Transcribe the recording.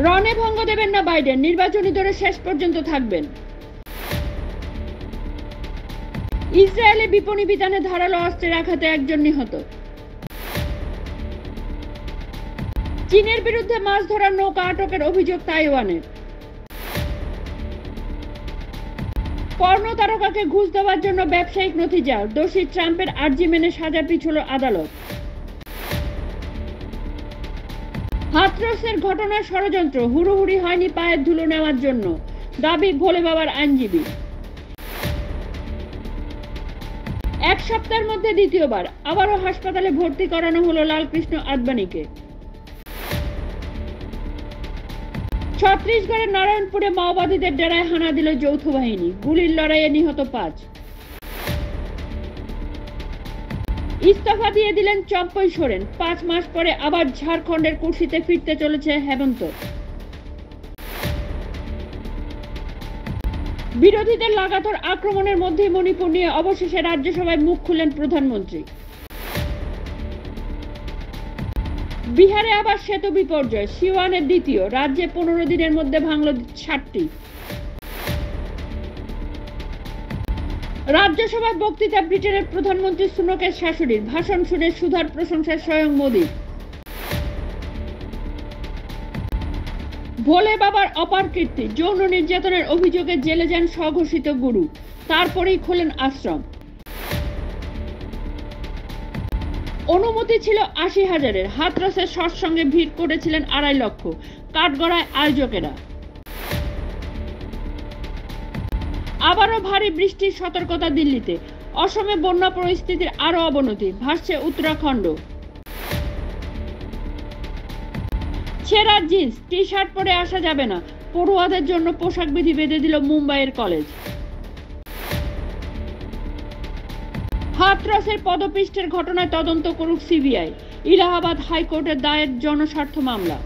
রণে ভঙ্গ দেবেন না বাইডেন, নির্বাচনী দৌড়ে শেষ পর্যন্ত থাকবেন। ইসরায়েলে বিপণী বিতানে ধারালো অস্ত্রের আঘাতে একজন নিহত। চীনের বিরুদ্ধে মাছ ধরার নৌকা আটকের অভিযোগ তাইওয়ানের। পর্নো তারকাকে ঘুষ দেওয়ার জন্য ব্যবসায়িক নথি জাল, দোষী ট্রাম্পের আর্জি মেনে সাজা পিছল আদালত। হাথরসের ঘটনার ষড়যন্ত্র, হুড়োহুড়ি হয়নি পায়ের ধুলো নেওয়ার জন্য, দাবি ভোলে বাবার আইনজীবী। এক সপ্তাহের মধ্যে দ্বিতীয়বার আবারও হাসপাতালে ভর্তি করানো হলো লালকৃষ্ণ আদবানিকে। ছত্তিশগড়ের নারায়ণপুরে মাওবাদীদের ডেরায় হানা দিল যৌথ বাহিনী, গুলির লড়াইয়ে নিহত 5। ইস্তফা দিয়ে দিলেন চম্পই সোরেন, 5 মাস পরে আবার ঝাড়খণ্ডের কুর্সিতে ফিরতে চলেছে হেমন্ত। বিরোধীদের লাগাতার আক্রমণের মধ্যে মণিপুর নিয়ে অবশেষে রাজ্যসভায় মুখ খুললেন প্রধানমন্ত্রী। বিহারে আবার সেতু বিপর্যয়, সিওয়ানের দ্বিতীয়, রাজ্যে 15 দিনের মধ্যে ভাঙল 7টি। রাজ্যসভায় বক্তৃতা ব্রিটেনের প্রধানমন্ত্রী সুনকের শাশুড়ির, ভাষণ শুনে সুধার প্রশংসা স্বয়ং মোদীর। ভোলে বাবার অপার কীর্তি, যৌন নির্যাতনের অভিযোগে জেলে যান স্বঘোষিত গুরু, তারপরেই খোলেন আশ্রম। অনুমতি ছিল 80,000-এর, হাথরসের সৎসঙ্গে ভিড় করেছিলেন 2.5 লক্ষ, কাঠগড়ায় আয়োজকেরা। আবারও ভারী বৃষ্টির সতর্কতা দিল্লিতে, অসমে বন্যা পরিস্থিতির আরও অবনতি, ভাসছে উত্তরাখণ্ড। ছেঁড়া জিন্স টি শার্ট পরে আসা যাবে না, পড়ুয়াদের জন্য পোশাক বিধি বেঁধে দিল মুম্বাইয়ের কলেজ। হাথরসের পদপিষ্টের ঘটনায় তদন্ত করুক সিবিআই, এলাহাবাদ হাইকোর্টের দায়ের জনস্বার্থ মামলা।